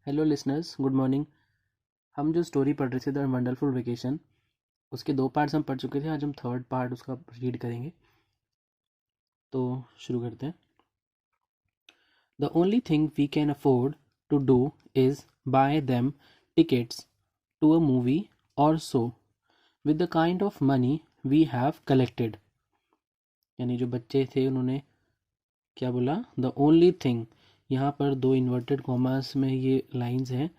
Hello listeners, good morning. हम जो story पढ़ रहे थे द वंडरफुल वेकेशन, उसके 2 पार्ट्स हम पढ़ चुके थे। आज हम थर्ड पार्ट उसका रीड करेंगे, तो शुरू करते हैं। The only thing we can afford to do is buy them tickets to a movie और so with the kind of money we have collected. यानी जो बच्चे थे उन्होंने क्या बोला? The only thing. यहाँ पर दो इन्वर्टेड कॉमास में ये लाइंस हैं।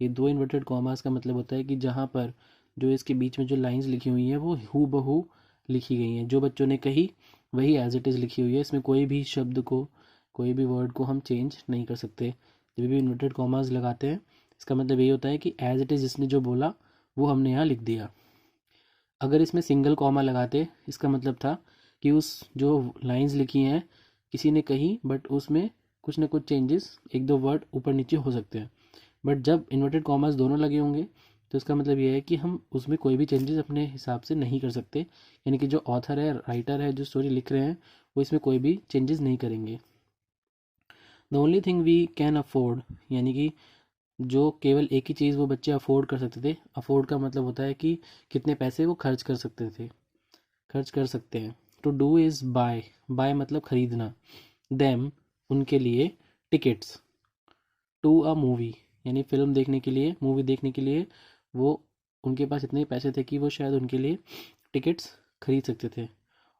ये दो इन्वर्टेड कॉमास का मतलब होता है कि जहाँ पर जो इसके बीच में जो लाइंस लिखी हुई हैं वो हू बहू लिखी गई हैं। जो बच्चों ने कही वही एज इट इज़ लिखी हुई है। इसमें कोई भी शब्द को, कोई भी वर्ड को हम चेंज नहीं कर सकते। जब भी इन्वर्टेड कॉमास लगाते हैं इसका मतलब यही होता है कि एज इट इज़ जिसने जो बोला वो हमने यहाँ लिख दिया। अगर इसमें सिंगल कॉमा लगाते इसका मतलब था कि उस जो लाइंस लिखी हैं किसी ने कही, बट उसमें कुछ ना कुछ चेंजेस, एक दो वर्ड ऊपर नीचे हो सकते हैं। बट जब इन्वर्टेड कॉमास दोनों लगे होंगे तो इसका मतलब ये है कि हम उसमें कोई भी चेंजेस अपने हिसाब से नहीं कर सकते। यानी कि जो ऑथर है, राइटर है, जो स्टोरी लिख रहे हैं वो इसमें कोई भी चेंजेस नहीं करेंगे। The only thing we can afford, यानी कि जो केवल एक ही चीज़ वो बच्चे अफोर्ड कर सकते थे। अफोर्ड का मतलब होता है कि कितने पैसे वो खर्च कर सकते थे, खर्च कर सकते हैं। To do is buy, buy मतलब खरीदना। देम उनके लिए, टिकट्स टू अ मूवी यानी फिल्म देखने के लिए, मूवी देखने के लिए वो, उनके पास इतने पैसे थे कि वो शायद उनके लिए टिकट्स खरीद सकते थे।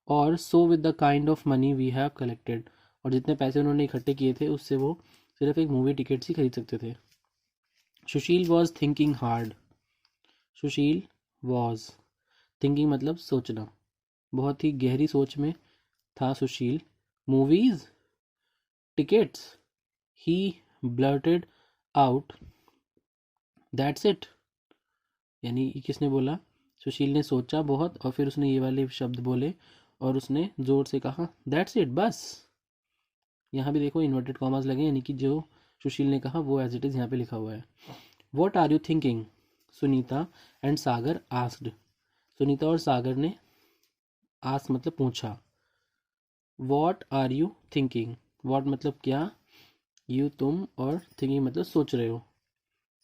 और so with the kind of money we have collected, और जितने पैसे उन्होंने इकट्ठे किए थे उससे वो सिर्फ एक मूवी टिकट्स ही खरीद सकते थे। Sushil was thinking hard. Sushil was thinking मतलब सोचना, बहुत ही गहरी सोच में था Sushil. Movies, tickets, he blurted out, that's it. यानी ये किसने बोला? सुशील ने सोचा बहुत और फिर उसने ये वाले शब्द बोले और उसने जोर से कहा दैट्स इट, बस। यहाँ भी देखो इन्वर्टेड कॉमास लगे, यानी कि जो सुशील ने कहा वो एज इट इज़ यहाँ पे लिखा हुआ है। What are you thinking? Sunita and Sagar asked. Sunita और सागर ने, आस्क मतलब पूछा। What are you thinking? What मतलब क्या, यू तुम, और थिंकिंग मतलब सोच रहे हो।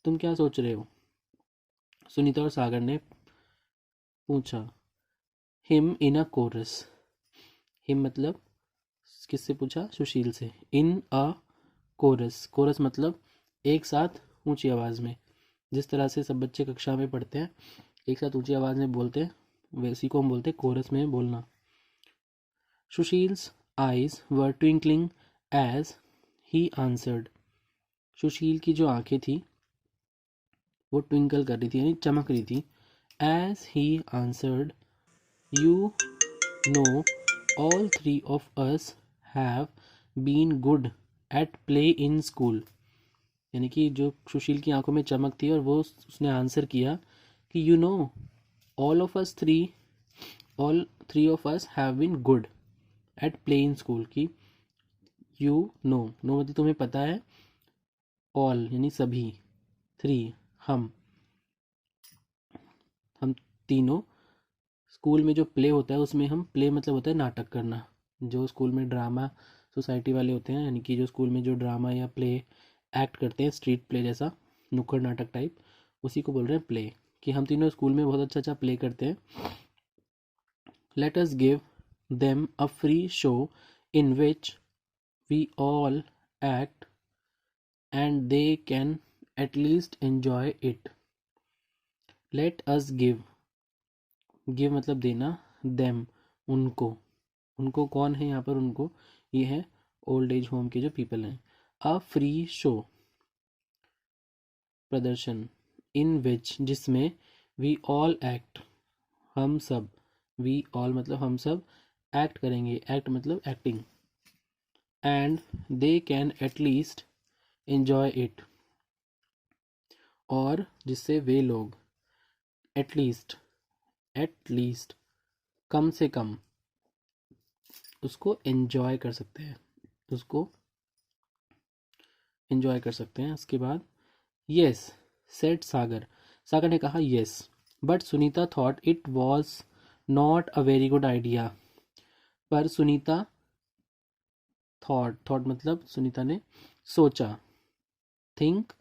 तुम क्या सोच रहे हो? सुनीता और सागर ने पूछा। Him in a chorus. Him मतलब किससे पूछा? सुशील से। इन अ कोरस, कोरस मतलब एक साथ ऊंची आवाज़ में। जिस तरह से सब बच्चे कक्षा में पढ़ते हैं, एक साथ ऊंची आवाज़ में बोलते हैं, वैसी को हम बोलते हैं कोरस में बोलना। Sushil's eyes were twinkling as he answered. Sushil की जो आंखें थी वो ट्विंकल कर रही थी, यानी चमक रही थी। As he answered, you know all three of us have been good at play in school. यानी कि जो सुशील की आंखों में चमक थी और वो उसने आंसर किया कि you know all of us three, all three of us have been good at play in school की। यू नो, नो मतलब तुम्हें पता है, ऑल यानी सभी, थ्री हम तीनों, स्कूल में जो प्ले होता है उसमें हम, प्ले मतलब होता है नाटक करना। जो स्कूल में ड्रामा सोसाइटी वाले होते हैं, यानी कि जो स्कूल में जो ड्रामा या प्ले एक्ट करते हैं, स्ट्रीट प्ले जैसा, नुक्कड़ नाटक टाइप, उसी को बोल रहे हैं प्ले। कि हम तीनों स्कूल में बहुत अच्छा अच्छा प्ले करते हैं। Let us give them a free show in which we all act and they can at least enjoy it. Let us give, give मतलब देना, देम उनको, उनको कौन है यहाँ पर? उनको, ये है ओल्ड एज होम के जो पीपल हैं। अ फ्री शो प्रदर्शन, इन विच जिसमें, वी ऑल एक्ट हम सब, वी ऑल मतलब हम सब एक्ट करेंगे, एक्ट मतलब acting, and they can at least enjoy it, और जिससे वे लोग, एट लीस्ट कम से कम उसको एंजॉय कर सकते हैं, उसको एंजॉय कर सकते हैं। उसके बाद यस सेड सागर, सागर ने कहा yes, but Sunita thought it was not a very good idea. पर सुनीता, थॉट, थॉट मतलब सुनीता ने सोचा, थिंक,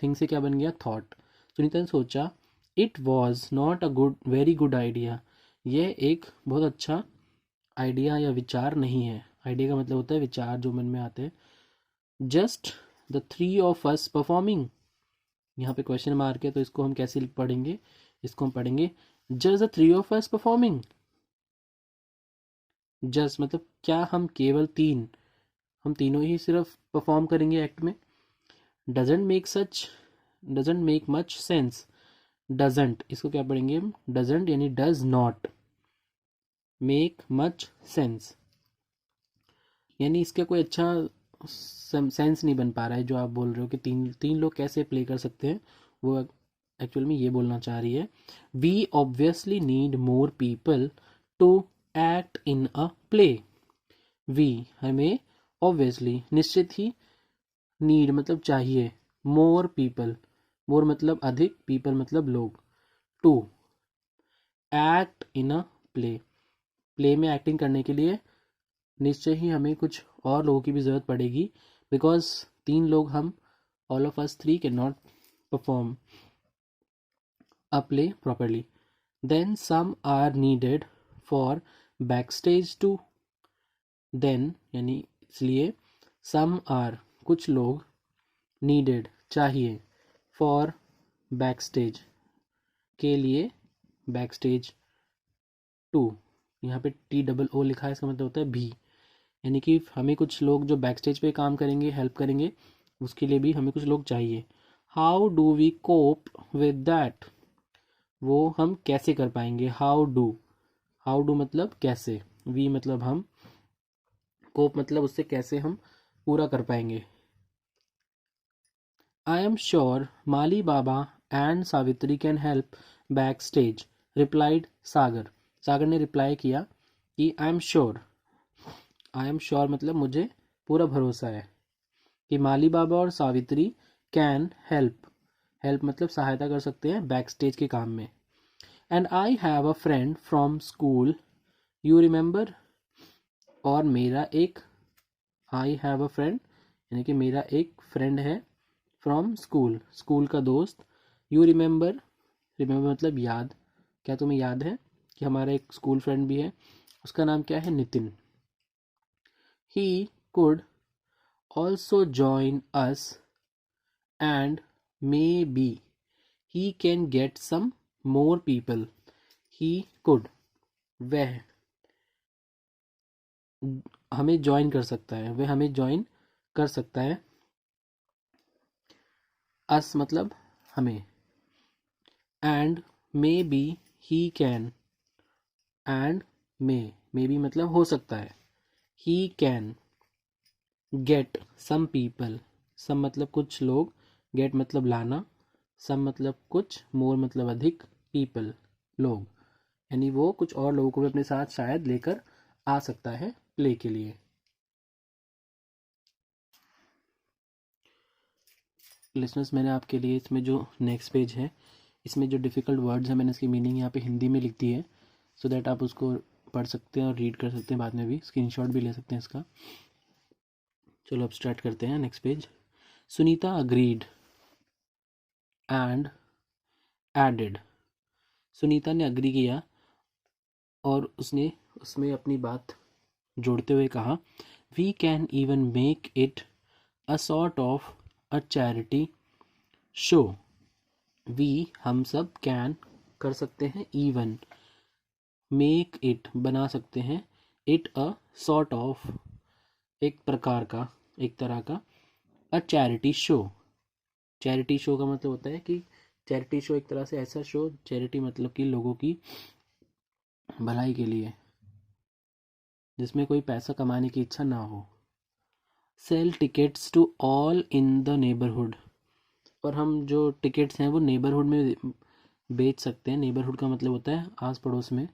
थिंग से क्या बन गया, थॉट। सुनीता ने सोचा, it was not a very good idea, यह एक बहुत अच्छा आइडिया या विचार नहीं है। आइडिया का मतलब होता है विचार जो मन में आते हैं। Just the three of us performing, यहाँ पे क्वेश्चन मार्क है तो इसको हम कैसे पढ़ेंगे, इसको हम पढ़ेंगे just the three of us performing. Just मतलब क्या, हम केवल तीन, हम तीनों ही सिर्फ परफॉर्म करेंगे एक्ट में। Doesn't make much sense, doesn't इसको क्या पढ़ेंगे हम, डजेंट यानी does not make much sense, यानी इसका कोई अच्छा सेंस नहीं बन पा रहा है। जो आप बोल रहे हो कि तीन तीन लोग कैसे प्ले कर सकते हैं, वो एक्चुअल में ये बोलना चाह रही है। We obviously need more people to act in a play. We हमें, ऑब्वियसली निश्चित ही, नीड मतलब चाहिए, मोर पीपल, मोर मतलब अधिक, पीपल मतलब लोग, to act in a play, play में एक्टिंग करने के लिए निश्चय ही हमें कुछ और लोगों की भी ज़रूरत पड़ेगी, बिकॉज तीन लोग हम, all of us three can not perform a play properly. Then some are needed for back stage to, then यानी इसलिए, सम आर कुछ लोग, नीडेड चाहिए, फॉर बैक स्टेज के लिए, बैक स्टेज टू, यहाँ पे TOO लिखा है, इसका मतलब होता है भी, यानी कि हमें कुछ लोग जो बैक स्टेज पे काम करेंगे, हेल्प करेंगे, उसके लिए भी हमें कुछ लोग चाहिए। How do we cope with that, वो हम कैसे कर पाएंगे। हाउ डू मतलब कैसे, वी मतलब हम, कोप मतलब उससे कैसे हम पूरा कर पाएंगे। I am sure Mali Baba and Savitri can help back stage, replied Sagar. Sagar ने रिप्लाई किया कि आई एम श्योर मतलब मुझे पूरा भरोसा है कि माली बाबा और सावित्री कैन हेल्प, हेल्प मतलब सहायता कर सकते हैं बैक स्टेज के काम में। And I have a friend from school, you remember, और मेरा एक, आई हैव अ फ्रेंड यानी कि मेरा एक फ्रेंड है, फ्रॉम स्कूल स्कूल का दोस्त, यू रिमेंबर, रिमेंबर मतलब याद, क्या तुम्हें याद है कि हमारा एक स्कूल फ्रेंड भी है, उसका नाम क्या है, Nitin. He could also join us and may be he can get some more people, he could, वह हमें ज्वाइन कर सकता है, वह हमें ज्वाइन कर सकता है, अस मतलब हमें, and maybe he can, and maybe मतलब हो सकता है, he can get some people, some मतलब कुछ लोग, गेट मतलब लाना, सम मतलब कुछ, मोर मतलब अधिक, पीपल लोग, यानी वो कुछ और लोगों को भी अपने साथ शायद लेकर आ सकता है प्ले के लिए। लिसनर्स, मैंने आपके लिए इसमें जो नेक्स्ट पेज है, इसमें जो डिफ़िकल्ट वर्ड्स हैं, मैंने इसकी मीनिंग यहाँ पे हिंदी में लिख दी है, सो दैट आप उसको पढ़ सकते हैं और रीड कर सकते हैं, बाद में भी स्क्रीनशॉट भी ले सकते हैं इसका। चलो अब स्टार्ट करते हैं next page. Sunita agreed and added, Sunita ने अग्री किया और उसने उसमें अपनी बात जोड़ते हुए कहा, we can even make it a sort of a charity show, we हम सब, कैन कर सकते हैं, इवन मेक इट बना सकते हैं, इट अ सॉर्ट ऑफ एक प्रकार का, एक तरह का, अ चैरिटी शो, चैरिटी शो का मतलब होता है कि चैरिटी शो एक तरह से ऐसा शो, चैरिटी मतलब कि लोगों की भलाई के लिए, जिसमें कोई पैसा कमाने की इच्छा ना हो। Sell tickets to all in the neighbourhood, और हम जो टिकट्स हैं वो नेबरहुड में बेच सकते हैं। नेबरहुड का मतलब होता है आस पड़ोस में।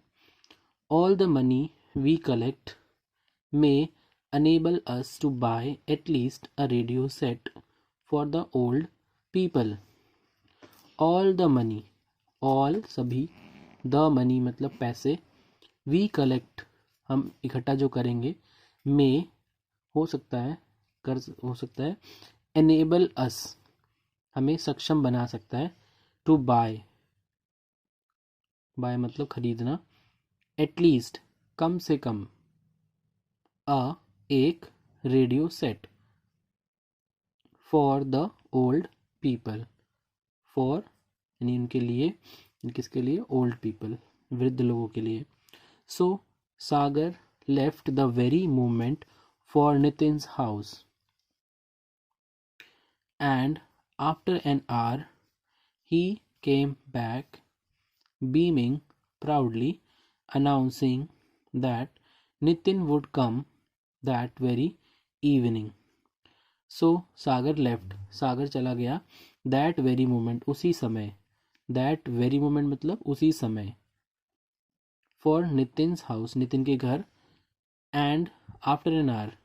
All the money we collect may enable us to buy at least a radio set for the old people. All the money, all सभी, the money मतलब पैसे, we collect हम इकट्ठा जो करेंगे, may हो सकता है, कर हो सकता है, enable us हमें सक्षम बना सकता है। टू बाय, बाय मतलब खरीदना। एटलीस्ट, कम से कम। एक radio set. For the old people, for यानी उनके लिए, किसके लिए? ओल्ड पीपल, वृद्ध लोगों के लिए। So Sagar left the very moment for Nitin's house, and after an hour he came back, beaming proudly, announcing that Nitin would come that very evening. So Sagar left, Sagar चला गया, दैट वेरी मोमेंट, उसी समय, that very moment मतलब उसी समय, for Nitin's house, Nitin के घर, and after an hour,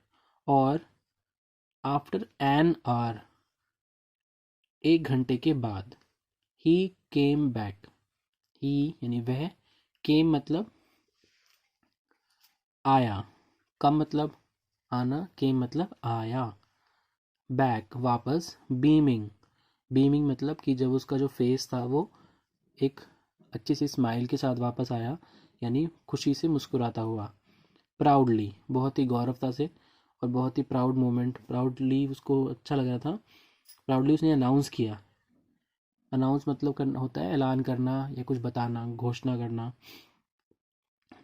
और आफ्टर एन आवर, एक घंटे के बाद, ही केम बैक, ही यानी वह, केम मतलब आया, कम मतलब आना, केम मतलब आया, बैक वापस, बीमिंग, बीमिंग मतलब कि जब उसका जो फेस था वो एक अच्छी सी स्माइल के साथ वापस आया, यानी खुशी से मुस्कुराता हुआ। प्राउडली, बहुत ही गौरवता से, और बहुत ही प्राउड मोमेंट, प्राउडली उसको अच्छा लग रहा था, प्राउडली उसने अनाउंस किया। अनाउंस मतलब करना होता है ऐलान करना या कुछ बताना, घोषणा करना।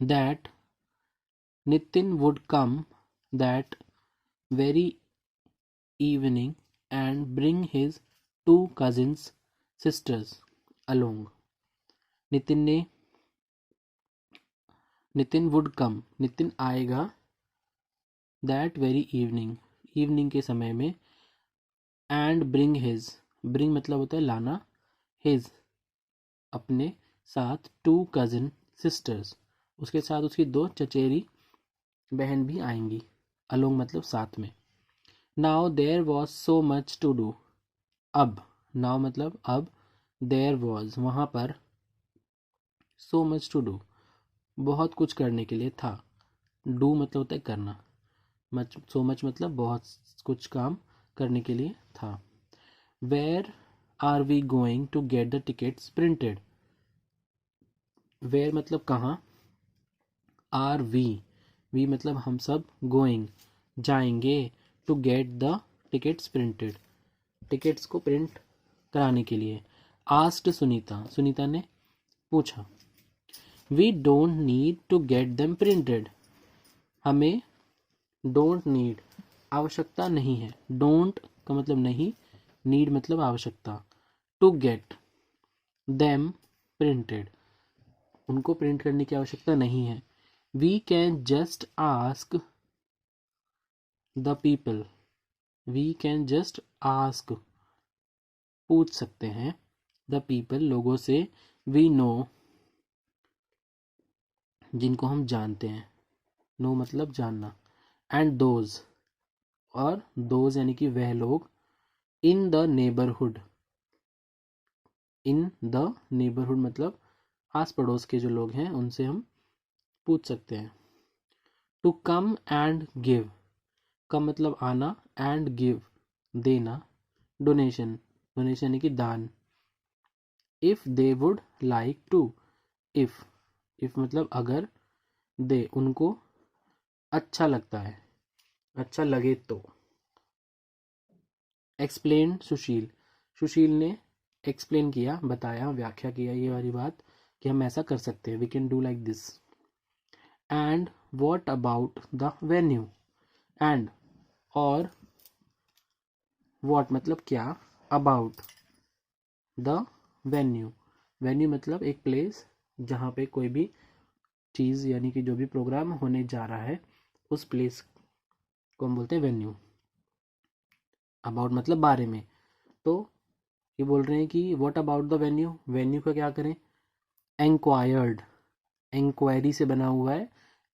That Nitin would come that very evening and bring his two cousins sisters along. Nitin ने, नितिन वुड कम, नितिन आएगा, दैट वेरी इवनिंग, इवनिंग के समय में, एंड ब्रिंग हिज, ब्रिंग मतलब होता है लाना, हिज अपने साथ, टू कजिन सिस्टर्स, उसके साथ उसकी दो चचेरी बहन भी आएंगी, अलोंग मतलब साथ में। Now there was so much to do, अब, नाउ मतलब अब, देयर वॉज वहाँ पर, सो मच टू डू बहुत कुछ करने के लिए था, डू मतलब होता है करना, मच, सो मच मतलब बहुत कुछ काम करने के लिए था। Where are we going to get the tickets printed, where मतलब कहाँ, आर वी मतलब हम सब, गोइंग जाएंगे, to get the tickets printed tickets को प्रिंट कराने के लिए। आस्क्ड सुनीता, सुनीता ने पूछा। We don't need to get them printed, हमें डोंट नीड आवश्यकता नहीं है, डोंट का मतलब नहीं, नीड मतलब आवश्यकता, टू गेट देम प्रिंटेड उनको प्रिंट करने की आवश्यकता नहीं है। We can just ask the people, we can just ask पूछ सकते हैं, द पीपल लोगों से, वी नो जिनको हम जानते हैं, नो मतलब जानना, एंड दोज और दोज यानी कि वह लोग, इन the neighbourhood, in the neighbourhood मतलब आस पड़ोस के जो लोग हैं उनसे हम पूछ सकते हैं। To come and give, come मतलब आना, एंड गिव देना, डोनेशन, डोनेशन यानी कि दान। If they would like to, if मतलब अगर, दे उनको अच्छा लगता है, अच्छा लगे तो। एक्सप्लेन सुशील, सुशील ने एक्सप्लेन किया, बताया, व्याख्या किया ये वाली बात कि हम ऐसा कर सकते हैं, we can do like this. And what about the venue, and और, वॉट मतलब क्या, अबाउट द वेन्यू, वेन्यू मतलब एक प्लेस जहाँ पे कोई भी चीज़ यानी कि जो भी प्रोग्राम होने जा रहा है उस प्लेस को हम बोलते हैं वेन्यू। अबाउट मतलब बारे में, तो ये बोल रहे हैं कि what about the venue, venue का क्या करें, इंक्वायर्ड, इंक्वायरी से बना हुआ है,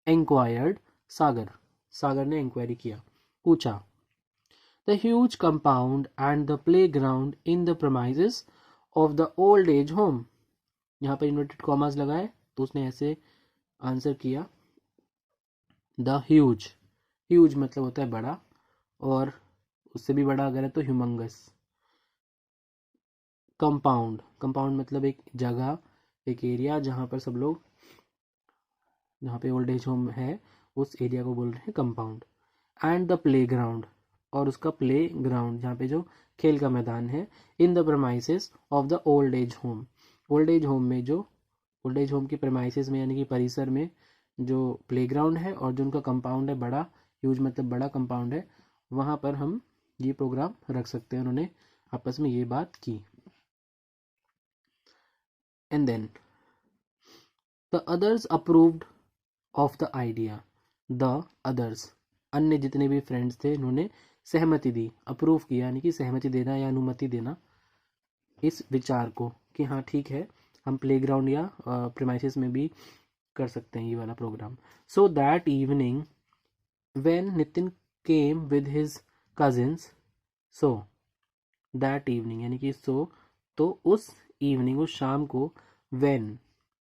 इंक्वायर्ड सागर, सागर ने इंक्वायरी किया, पूछा। The huge compound and the play ground in the प्रमाइजेस of the old age home, यहाँ पर इन्वर्टेड कॉमास लगाए तो उसने ऐसे आंसर किया, द ह्यूज, ह्यूज मतलब होता है बड़ा, और उससे भी बड़ा अगर है तो ह्यूमंगस, कंपाउंड, कंपाउंड मतलब एक जगह, एक एरिया जहाँ पर सब लोग, जहाँ पे ओल्ड एज होम है उस एरिया को बोल रहे हैं compound. And the play ground, और उसका प्ले ग्राउंड जहाँ पे जो खेल का मैदान है। In the premises of the old age home, old age home में जो, ओल्ड एज होम की प्रमाइसेस में यानी कि परिसर में जो प्लेग्राउंड है और जो उनका कंपाउंड है बड़ा, ह्यूज मतलब बड़ा कंपाउंड है, वहाँ पर हम ये प्रोग्राम रख सकते हैं। उन्होंने आपस में ये बात की। And then the others approved of the idea, the others अन्य जितने भी फ्रेंड्स थे उन्होंने सहमति दी, अप्रूव किया यानी कि सहमति देना या अनुमति देना इस विचार को कि हाँ ठीक है, हम प्लेग्राउंड या प्रीमाइसेस में भी कर सकते हैं ये वाला programme. So that evening when Nitin came with his cousins, so that evening यानी कि सो, तो उस इवनिंग, उस शाम को, व्हेन,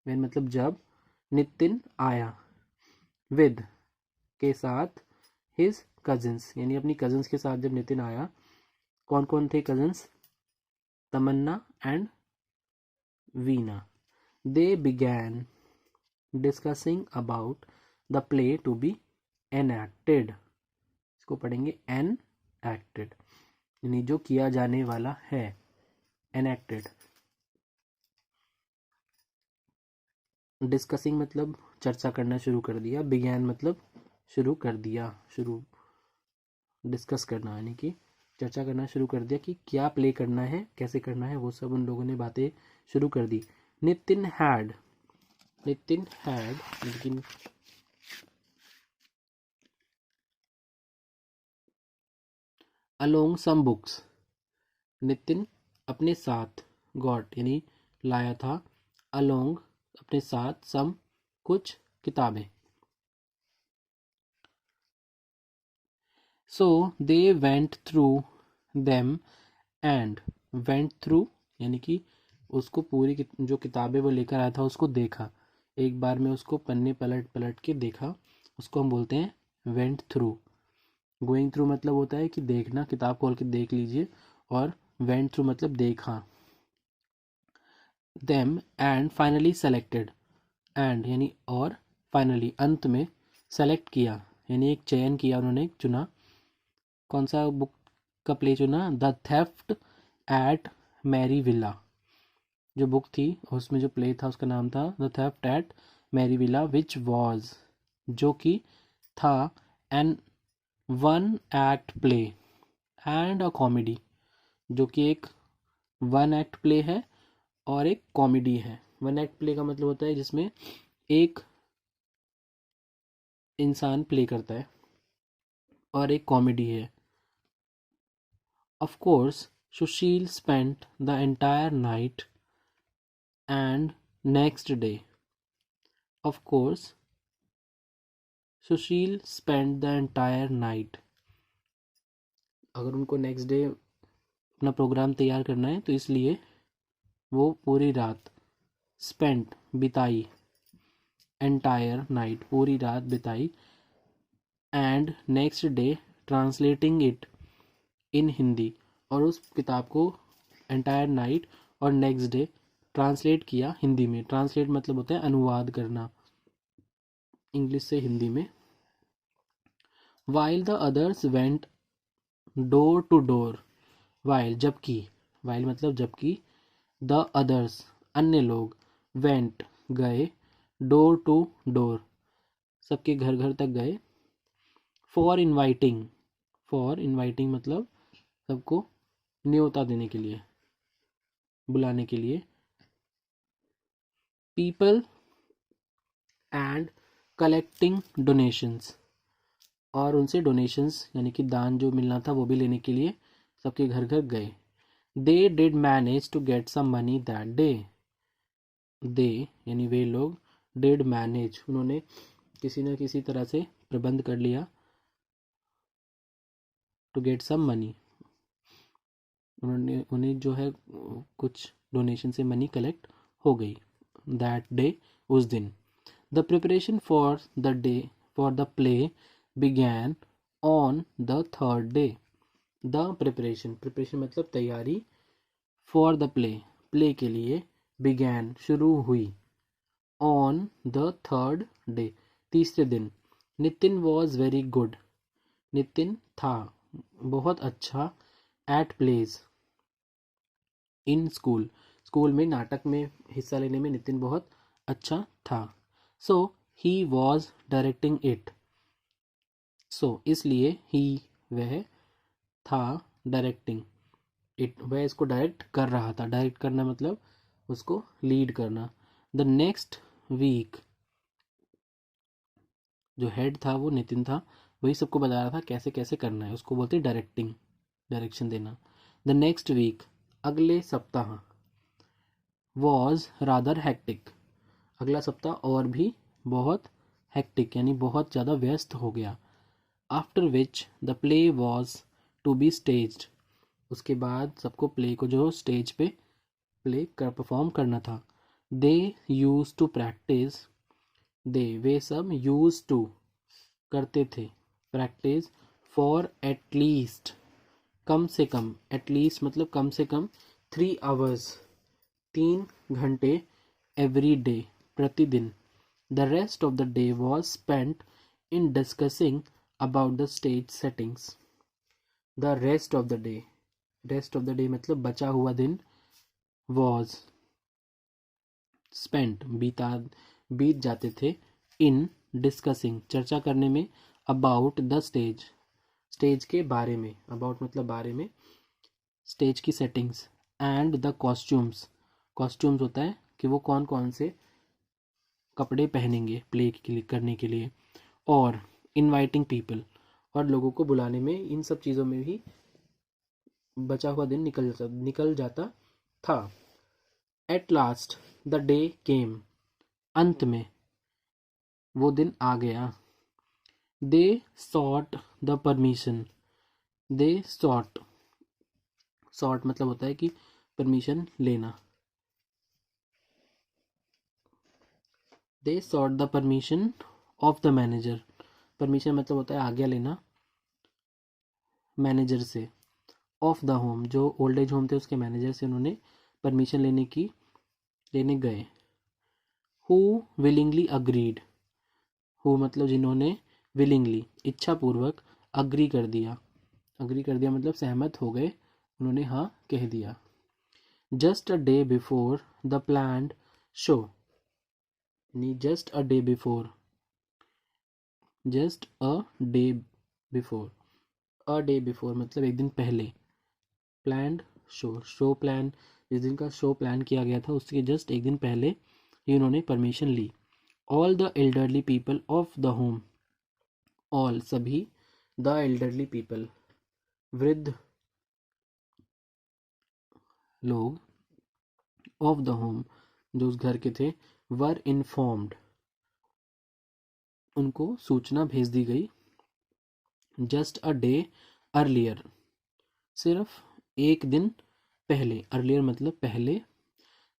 व्हेन मतलब जब, नितिन आया, विद के साथ, हिज कजिन्स यानी अपनी कजिन्स के साथ जब नितिन आया, कौन कौन थे cousins, Tamanna and Veena, they began discussing about the play to be enacted, इसको पढ़ेंगे एनएक्टेड यानी जो किया जाने वाला है, एनएक्टेड। डिस्कसिंग मतलब चर्चा करना शुरू कर दिया, बिगैन मतलब शुरू कर दिया, शुरू, डिस्कस करना यानी कि चर्चा करना शुरू कर दिया कि क्या प्ले करना है, कैसे करना है, वो सब उन लोगों ने बातें शुरू कर दी। नितिन हैड, नितिन हैड लेकिन अलोंग सम बुक्स, नितिन अपने साथ, गॉट यानी लाया था, अलोंग अपने साथ, सम कुछ किताबें। So they went through them and, went through यानी कि उसको पूरी जो किताबें वो लेकर आया था उसको देखा, एक बार में उसको पन्ने पलट पलट के देखा, उसको हम बोलते हैं वेंट थ्रू। गोइंग थ्रू मतलब होता है कि देखना, किताब खोल के देख लीजिए, और वेंट थ्रू मतलब देखा। Them and finally selected, and यानी और, फाइनली अंत में, सेलेक्ट किया यानी एक चयन किया, उन्होंने चुना। कौन सा बुक का प्ले चुना, the theft at Mary Villa, जो बुक थी उसमें जो प्ले था उसका नाम था the theft at Mary Villa, which was जो कि था, an one act play and a comedy, जो कि एक वन एक्ट प्ले है और एक कॉमेडी है। वन एक्ट प्ले का मतलब होता है जिसमें एक इंसान प्ले करता है, और एक कॉमेडी है। Of course Sushil spent the entire night and next day, of course Sushil spent the entire night, अगर उनको नेक्स्ट डे अपना प्रोग्राम तैयार करना है तो इसलिए वो पूरी रात, स्पेंट बिताई, एंटायर नाइट पूरी रात बिताई, and next day translating it in Hindi, और उस किताब को एंटायर नाइट और नेक्स्ट डे ट्रांसलेट किया हिंदी में। ट्रांसलेट मतलब होता है अनुवाद करना इंग्लिश से हिंदी में। While the others went door to door, while जबकि, वाइल मतलब जबकि, द अदर्स अन्य लोग, वेंट गए, डोर टू डोर सबके घर घर तक गए, फॉर इनवाइटिंग, फॉर इनवाइटिंग मतलब सबको न्योता देने के लिए, बुलाने के लिए, पीपल एंड कलेक्टिंग डोनेशंस, और उनसे डोनेशंस यानी कि दान जो मिलना था वो भी लेने के लिए सबके घर घर गए। They did manage to get some money that day, they यानी वे लोग, डिड मैनेज उन्होंने किसी न किसी तरह से प्रबंध कर लिया, टू गेट सम मनी उन्होंने, उन्हें जो है कुछ डोनेशन से मनी कलेक्ट हो गई, दैट डे उस दिन। The preparation for the day, for the play began on the third day, the preparation, preparation मतलब तैयारी, फॉर द प्ले प्ले के लिए बिगैन शुरू हुई ऑन द थर्ड डे तीसरे दिन। Nitin was very good Nitin था बहुत अच्छा at plays in school school में नाटक में हिस्सा लेने में नितिन बहुत अच्छा था। So he was directing it so इसलिए ही वह था डायरेक्टिंग इट वह इसको डायरेक्ट कर रहा था। डायरेक्ट करना मतलब उसको लीड करना। द नेक्स्ट वीक जो हेड था वो नितिन था, वही सबको बता रहा था कैसे कैसे करना है, उसको बोलते डायरेक्टिंग, डायरेक्शन देना। द नेक्स्ट वीक अगले सप्ताह वॉज रादर हैक्टिक अगला सप्ताह और भी बहुत हैक्टिक यानी बहुत ज़्यादा व्यस्त हो गया। After which the play was to be staged उसके बाद सबको प्ले को जो स्टेज पे प्ले कर परफॉर्म करना था। दे यूज टू प्रैक्टिस दे वे सब यूज टू करते थे प्रैक्टिस फॉर एटलीस्ट कम से कम एटलीस्ट मतलब कम से कम 3 आवर्स 3 घंटे एवरी डे प्रतिदिन। The rest of the day was spent in discussing about the stage settings. The rest of the day मतलब बचा हुआ दिन वॉज स्पेंट बीत जाते थे इन डिस्कसिंग चर्चा करने में अबाउट द स्टेज के बारे में। अबाउट मतलब बारे में, स्टेज की सेटिंग्स एंड द कॉस्ट्यूम्स होता है कि वो कौन कौन से कपड़े पहनेंगे प्ले करने के लिए। और इनवाइटिंग पीपल और लोगों को बुलाने में, इन सब चीज़ों में भी बचा हुआ दिन निकल जाता था। At last the day came अंत में वो दिन आ गया। They sought the permission they sought मतलब होता है कि परमिशन लेना। They sought the permission of the manager permission मतलब होता है आज्ञा लेना मैनेजर से। ऑफ द होम जो ओल्ड एज होम थे उसके मैनेजर से उन्होंने परमिशन लेने गए। हु विलिंगली अग्रीड हु मतलब जिन्होंने विलिंगली इच्छापूर्वक अग्री कर दिया मतलब सहमत हो गए, उन्होंने हाँ कह दिया। Just a day before the planned show just a day before मतलब एक दिन पहले। प्लान्ड शो प्लान जिस दिन का शो प्लान किया गया था उसके जस्ट एक दिन पहले ही उन्होंने परमिशन ली। All the elderly people of the home all सभी द एल्डरली पीपल वृद्ध लोग ऑफ द होम जो उस घर के थे वर इन्फॉर्म्ड उनको सूचना भेज दी गई। जस्ट अ डे अर्लियर सिर्फ एक दिन पहले, अर्लियर मतलब पहले।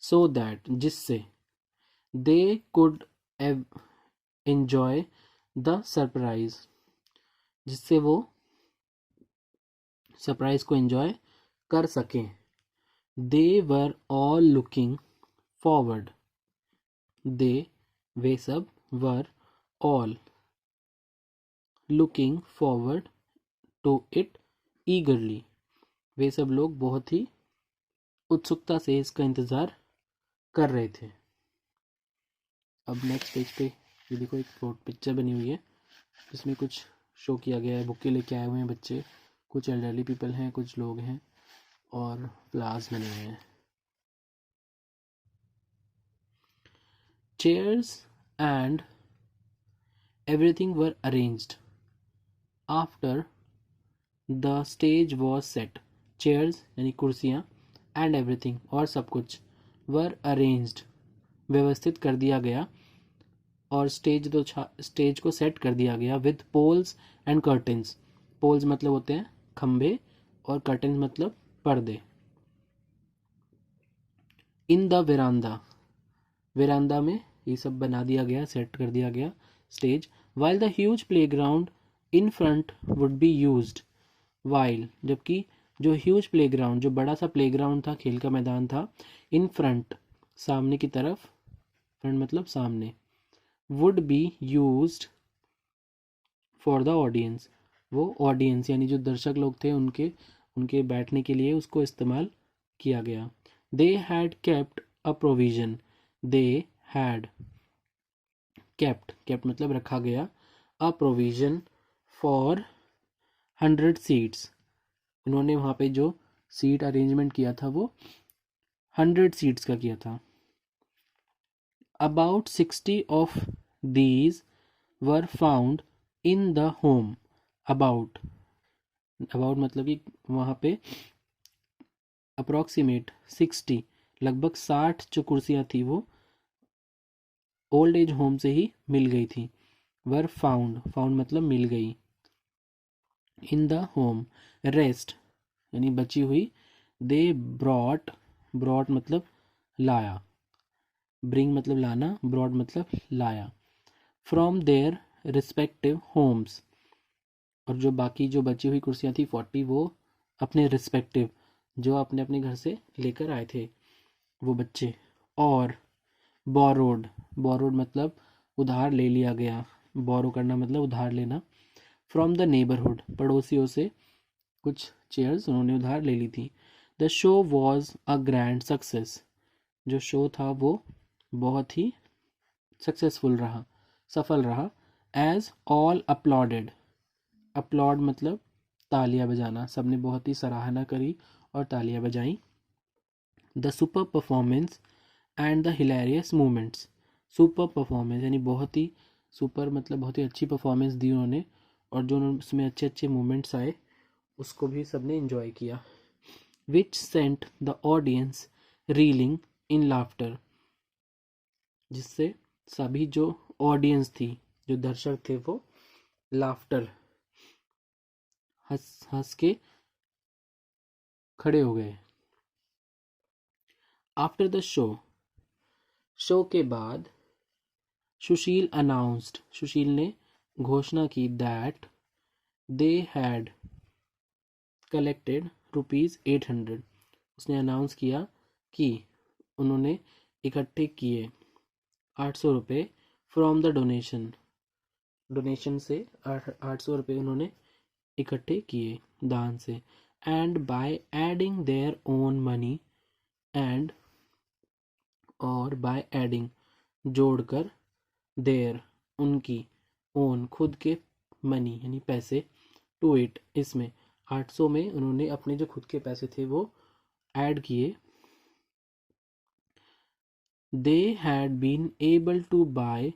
सो दैट जिससे they could enjoy the surprise जिससे वो सरप्राइज को एंजॉय कर सकें। They were all looking forward वे सब were all looking forward to it eagerly वे सब लोग बहुत ही उत्सुकता से इसका इंतज़ार कर रहे थे। अब नेक्स्ट पेज पे ये देखो एक पिक्चर बनी हुई है जिसमें कुछ शो किया गया है। बुके लेके आए हुए हैं बच्चे, कुछ एल्डरली पीपल हैं, कुछ लोग हैं और फ्लावर्स बने हुए हैं। Chairs and everything were arranged after the stage was set. Chairs यानी कुर्सियाँ एंड एवरीथिंग और सब कुछ वर अरेंज्ड व्यवस्थित कर दिया गया और स्टेज को सेट कर दिया गया with poles and curtains. Poles मतलब होते हैं खंबे और कर्टेंस मतलब पर्दे। इन द वेरांदा में ये सब बना दिया गया, सेट कर दिया गया stage. While the huge playground in front would be used while जबकि जो ह्यूज प्लेग्राउंड, जो बड़ा सा प्लेग्राउंड था, खेल का मैदान था, इन फ्रंट, सामने की तरफ, फ्रंट मतलब सामने, would be used for the audience, वो ऑडियंस यानी जो दर्शक लोग थे उनके उनके बैठने के लिए उसको इस्तेमाल किया गया। They had kept a provision, they had kept मतलब रखा गया, अ प्रोविजन फॉर 100 सीट्स, उन्होंने वहाँ पे जो सीट अरेंजमेंट किया था वो 100 सीट्स का किया था। About 60 of these were found in the home, about मतलब कि वहाँ पे अप्रॉक्सीमेट 60, लगभग 60 जो कुर्सियाँ थी वो ओल्ड एज होम से ही मिल गई थी। वर फाउंड मतलब मिल गई। इन द होम, रेस्ट यानी बची हुई। दे ब्रॉट मतलब लाया, ब्रिंग मतलब लाना, ब्रॉड मतलब लाया। फ्रॉम देयर रिस्पेक्टिव होम्स, और जो बाकी जो बची हुई कुर्सियाँ थी 40, वो अपने रिस्पेक्टिव, जो अपने अपने घर से लेकर आए थे वो बच्चे। और बोरोड मतलब उधार ले लिया गया, बोरो करना मतलब उधार लेना। फ्रॉम द नेबरहुड, पड़ोसियों से कुछ चेयर्स उन्होंने उधार ले ली थी। The show was a grand success, जो शो था वो बहुत ही सक्सेसफुल रहा, सफल रहा। एज ऑल अपलॉडेड, अपलॉड मतलब तालियां बजाना, सबने बहुत ही सराहना करी और तालियां बजाई। The super performance and the hilarious movements, super performance यानी बहुत ही सुपर मतलब बहुत ही अच्छी परफॉर्मेंस दी उन्होंने, और जो उसमें अच्छे अच्छे मूवमेंट्स आए उसको भी सबने इंजॉय किया। Which sent the audience reeling in laughter, जिससे सभी जो ऑडियंस थी, जो दर्शक थे, वो लाफ्टर हंस हंस के खड़े हो गए। आफ्टर द शो के बाद, सुशील अनाउंस्ड, सुशील ने घोषणा की, दैट दे हैड कलेक्टेड ₹800, उसने अनाउंस किया कि उन्होंने इकट्ठे किए 800 रुपये। फ्रॉम द डोनेशन से 800 रुपये उन्होंने इकट्ठे किए दान से। And by adding their own money, and और बाय एडिंग जोड़कर, देयर उनकी, ओन खुद के, मनी यानी पैसे, टू इट इसमें, 800 में उन्होंने अपने जो खुद के पैसे थे वो ऐड किए। They had been able to buy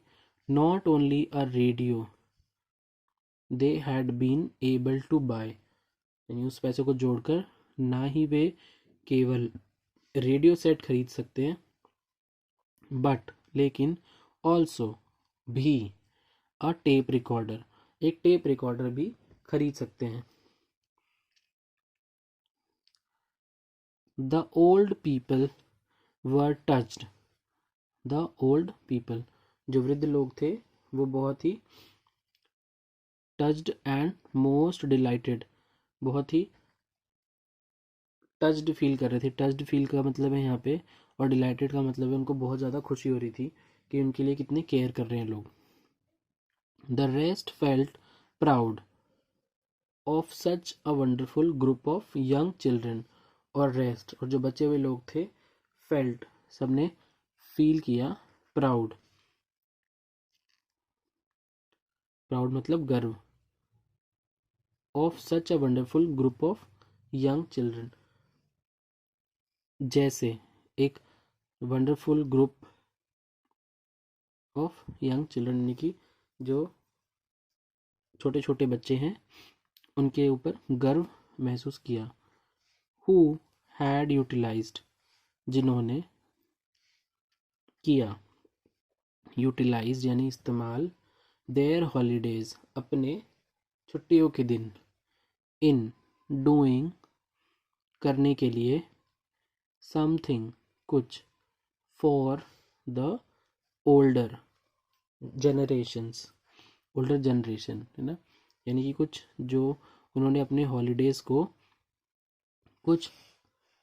not only a radio, they had been able to buy यानी उस पैसे को जोड़कर ना ही वे केवल रेडियो सेट खरीद सकते हैं, बट लेकिन, ऑल्सो भी, अ टेप रिकॉर्डर, एक टेप रिकॉर्डर भी खरीद सकते हैं। The old people were touched, the old people जो वृद्ध लोग थे वो बहुत ही टच्ड एंड मोस्ट डिलाइटेड, बहुत ही टच्ड फील कर रहे थे। टच्ड फील का मतलब है यहाँ पे, और डिलाइटेड का मतलब है उनको बहुत ज़्यादा खुशी हो रही थी कि उनके लिए कितने केयर कर रहे हैं लोग। The rest felt proud of such a wonderful group of young children, और रेस्ट और जो बचे हुए लोग थे, फेल्ट सबने फील किया, प्राउड मतलब गर्व, of such a wonderful group of young children, जैसे एक wonderful group of young children यानी कि जो छोटे छोटे बच्चे हैं उनके ऊपर गर्व महसूस किया। हु हैड यूटिलाइज्ड, जिन्होंने किया, यूटिलाइज यानी इस्तेमाल, देयर हॉलीडेज अपने छुट्टियों के दिन, इन डूइंग करने के लिए, समथिंग कुछ, for the older generations, older generation है ना, यानी कि कुछ जो उन्होंने अपने हॉलीडेज़ को कुछ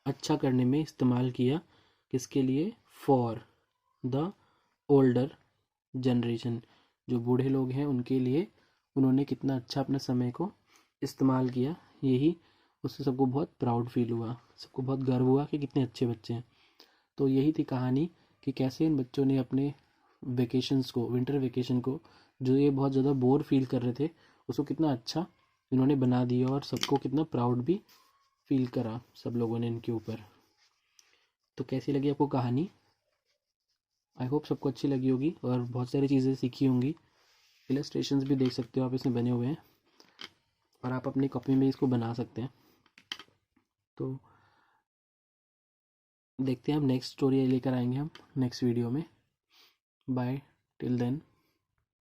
अच्छा करने में इस्तेमाल किया। किसके लिए? फॉर द ओल्डर जनरेशन, जो बूढ़े लोग हैं उनके लिए उन्होंने कितना अच्छा अपने समय को इस्तेमाल किया। यही उससे सबको बहुत प्राउड फील हुआ, सबको बहुत गर्व हुआ कि कितने अच्छे बच्चे हैं। तो यही थी कहानी कि कैसे इन बच्चों ने अपने वेकेशंस को, विंटर वेकेशन को, जो ये बहुत ज़्यादा बोर फील कर रहे थे, उसको कितना अच्छा इन्होंने बना दिया और सबको कितना प्राउड भी फील करा सब लोगों ने इनके ऊपर। तो कैसी लगी आपको कहानी? आई होप सबको अच्छी लगी होगी और बहुत सारी चीज़ें सीखी होंगी। इलस्ट्रेशंस भी देख सकते हो आप, इसमें बने हुए हैं और आप अपनी कॉपी में इसको बना सकते हैं। तो देखते हैं हम नेक्स्ट स्टोरी लेकर आएंगे हम नेक्स्ट वीडियो में। Bye till then.